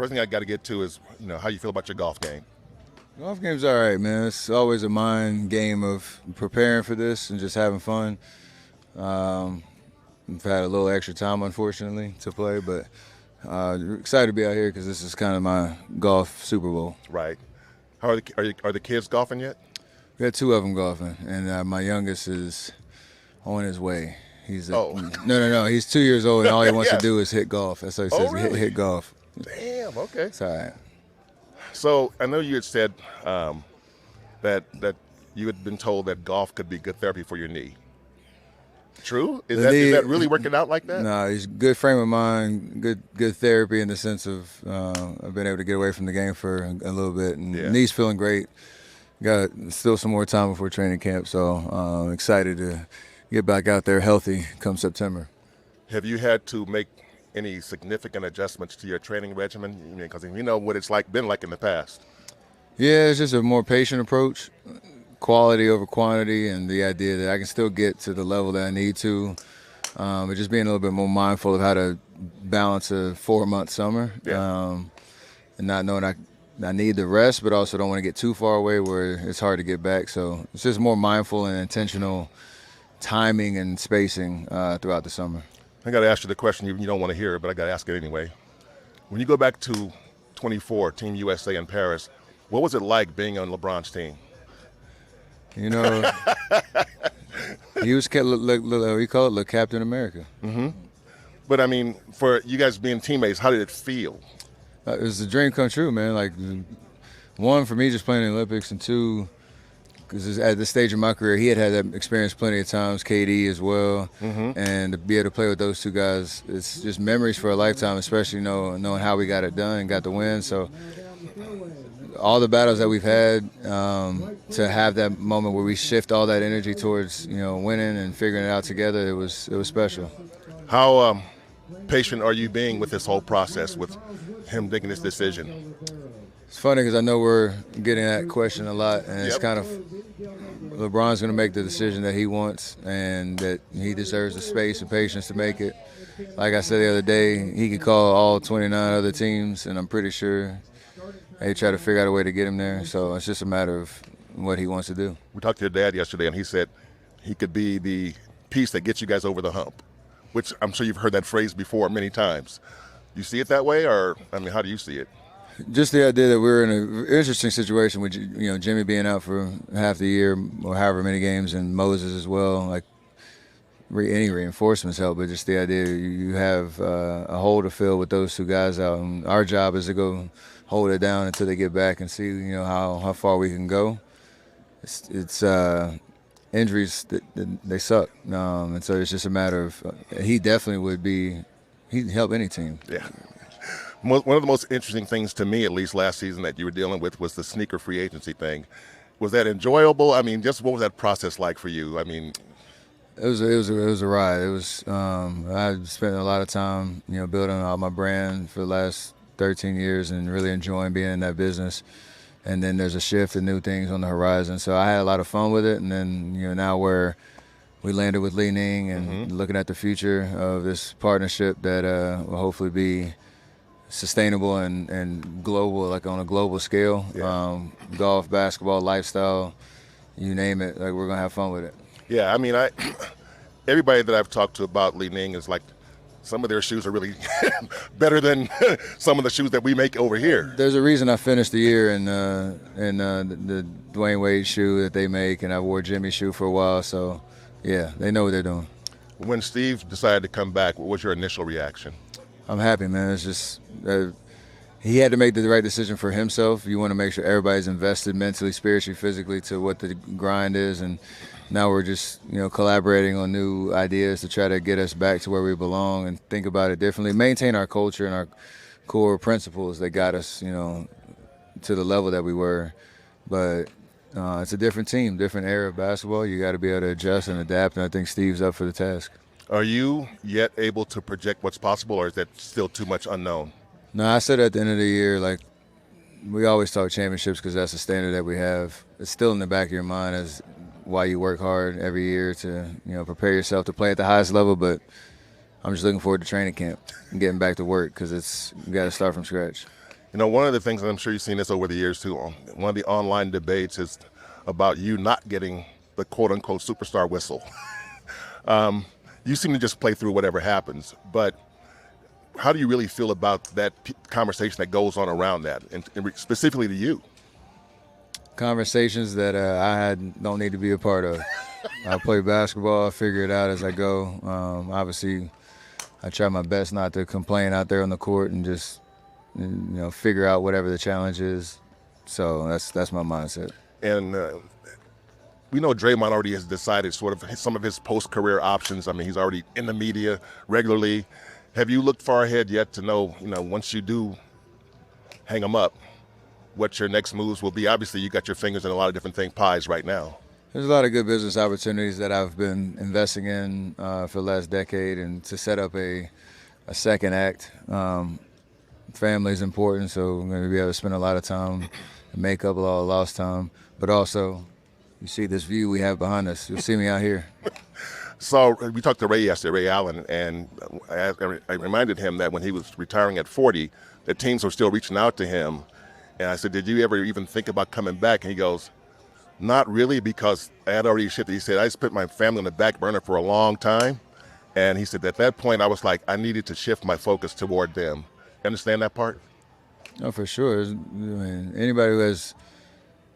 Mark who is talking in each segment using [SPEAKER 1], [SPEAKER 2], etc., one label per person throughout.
[SPEAKER 1] first thing I got to get to is, how you feel about your golf game.
[SPEAKER 2] Golf game's all right, man. It's always a mind game of preparing for this and just having fun. I've had a little extra time, unfortunately, to play, but excited to be out here because this is kind of my golf Super Bowl.
[SPEAKER 1] Right. How are the kids golfing yet?
[SPEAKER 2] We got 2 of them golfing, and my youngest is on his way. No. He's 2 years old, and all he wants to do is hit golf. That's what he says.
[SPEAKER 1] Really?
[SPEAKER 2] Hit golf.
[SPEAKER 1] Damn. Okay.
[SPEAKER 2] It's all right.
[SPEAKER 1] So I know you had said that you had been told that golf could be good therapy for your knee. True? Is that really working out like that?
[SPEAKER 2] No, he's good frame of mind, good therapy in the sense of I've been able to get away from the game for a little bit, and knee's feeling great. Got still some more time before training camp, so excited to get back out there healthy come September.
[SPEAKER 1] Have you had to make any significant adjustments to your training regimen? Because you know what it's been like in the past.
[SPEAKER 2] Yeah, it's just a more patient approach, quality over quantity, and the idea that I can still get to the level that I need to, but just being a little bit more mindful of how to balance a 4-month summer, and not knowing I need the rest, but also don't want to get too far away where it's hard to get back. So it's just more mindful and intentional timing and spacing throughout the summer.
[SPEAKER 1] I got to ask you the question you don't want to hear, but I got to ask it anyway. When you go back to 24, Team USA in Paris, what was it like being on LeBron's team?
[SPEAKER 2] You know, he was we call it Le Captain America.
[SPEAKER 1] Mm-hmm. But I mean, for you guys being teammates, how did it feel?
[SPEAKER 2] It was a dream come true, man. Like, 1, for me just playing in the Olympics, and 2, because at this stage of my career, he had that experience plenty of times, KD as well, and to be able to play with those 2 guys, it's just memories for a lifetime, especially knowing how we got it done and got the win. So all the battles that we've had, to have that moment where we shift all that energy towards winning and figuring it out together, it was special.
[SPEAKER 1] How patient are you being with this whole process, with him making this decision?
[SPEAKER 2] It's funny because I know we're getting that question a lot, and it's kind of LeBron's going to make the decision that he wants, and that he deserves the space and patience to make it. Like I said the other day, he could call all 29 other teams, and I'm pretty sure they try to figure out a way to get him there. So it's just a matter of what he wants to do.
[SPEAKER 1] We talked to your dad yesterday, and he said he could be the piece that gets you guys over the hump, which I'm sure you've heard that phrase before many times. You see it that way, or how do you see it?
[SPEAKER 2] Just the idea that we're in an interesting situation with Jimmy being out for half the year or however many games, and Moses as well. Like, any reinforcements help, but just the idea you have a hole to fill with those 2 guys out, and our job is to go hold it down until they get back and see how far we can go. It's injuries that they suck, and so it's just a matter of he definitely he'd help any team.
[SPEAKER 1] Yeah. One of the most interesting things to me, at least last season, that you were dealing with was the sneaker free agency thing. Was that enjoyable? Just what was that process like for you? It
[SPEAKER 2] was a ride. It was I spent a lot of time building out my brand for the last 13 years and really enjoying being in that business. And then there's a shift and new things on the horizon. So I had a lot of fun with it. And then now where we landed with Li Ning and looking at the future of this partnership that will hopefully be sustainable and global, like on a global scale. Golf, basketball, lifestyle, you name it. Like, we're gonna have fun with it.
[SPEAKER 1] Yeah, everybody that I've talked to about Li Ning is like, some of their shoes are really better than some of the shoes that we make over here.
[SPEAKER 2] There's a reason I finished the year in the Dwayne Wade shoe that they make, and I wore Jimmy's shoe for a while. So, yeah, they know what they're doing.
[SPEAKER 1] When Steve decided to come back, what was your initial reaction?
[SPEAKER 2] I'm happy, man. It's just he had to make the right decision for himself. You want to make sure everybody's invested mentally, spiritually, physically to what the grind is, and now we're just collaborating on new ideas to try to get us back to where we belong and think about it differently, maintain our culture and our core principles that got us to the level that we were. But it's a different team, different era of basketball. You got to be able to adjust and adapt, and I think Steve's up for the task.
[SPEAKER 1] Are you yet able to project what's possible, or is that still too much unknown?
[SPEAKER 2] No, I said at the end of the year, like, we always talk championships because that's the standard that we have. It's still in the back of your mind as why you work hard every year to prepare yourself to play at the highest level. But I'm just looking forward to training camp and getting back to work because you got to start from scratch.
[SPEAKER 1] You know, one of the things, and I'm sure you've seen this over the years too, one of the online debates is about you not getting the quote-unquote superstar whistle. You seem to just play through whatever happens, but how do you really feel about that conversation that goes on around that, and specifically to you?
[SPEAKER 2] Conversations that don't need to be a part of. I play basketball, I figure it out as I go. Obviously, I try my best not to complain out there on the court and just figure out whatever the challenge is. So that's my mindset.
[SPEAKER 1] And we know Draymond already has decided sort of some of his post-career options. I mean, he's already in the media regularly. Have you looked far ahead yet to know, once you do hang him up, what your next moves will be? Obviously, you got your fingers in a lot of different pies right now.
[SPEAKER 2] There's a lot of good business opportunities that I've been investing in for the last decade, and to set up a second act. Family is important, so I'm going to be able to spend a lot of time and make up a lot of lost time. But also, you see this view we have behind us. You'll see me out here.
[SPEAKER 1] So we talked to Ray yesterday, Ray Allen, and I reminded him that when he was retiring at 40, the teams were still reaching out to him. And I said, did you ever even think about coming back? And he goes, not really, because I had already shifted. He said, I just put my family on the back burner for a long time. And he said, at that point, I was like, I needed to shift my focus toward them. You understand that part?
[SPEAKER 2] No, for sure. I mean, anybody who has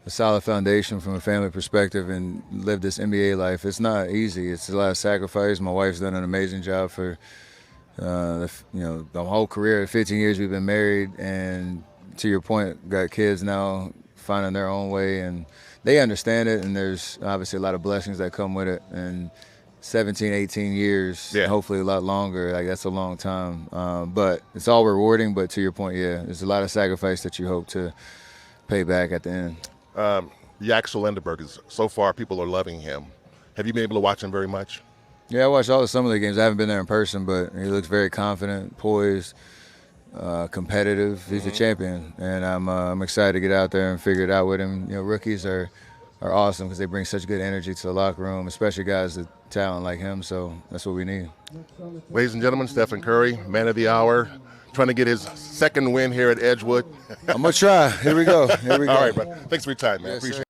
[SPEAKER 2] a solid foundation from a family perspective and lived this NBA life, it's not easy. It's a lot of sacrifice. My wife's done an amazing job for the whole career. 15 years we've been married, and to your point, got kids now finding their own way, and they understand it, and there's obviously a lot of blessings that come with it. And 17, 18 years, hopefully a lot longer, like that's a long time. But it's all rewarding, but to your point, there's a lot of sacrifice that you hope to pay back at the end.
[SPEAKER 1] Yaxel Lendeborg, so far people are loving him. Have you been able to watch him very much?
[SPEAKER 2] Yeah, I watched some of the games. I haven't been there in person, but he looks very confident, poised, competitive. He's a champion, and I'm excited to get out there and figure it out with him. Rookies are awesome because they bring such good energy to the locker room, especially guys with talent like him. So that's what we need.
[SPEAKER 1] Ladies and gentlemen, Steph Curry, man of the hour, trying to get his second win here at Edgewood.
[SPEAKER 2] I'm gonna try. Here we go.
[SPEAKER 1] All right, bro. Thanks for your time, man.
[SPEAKER 2] Yes,
[SPEAKER 1] Appreciate it.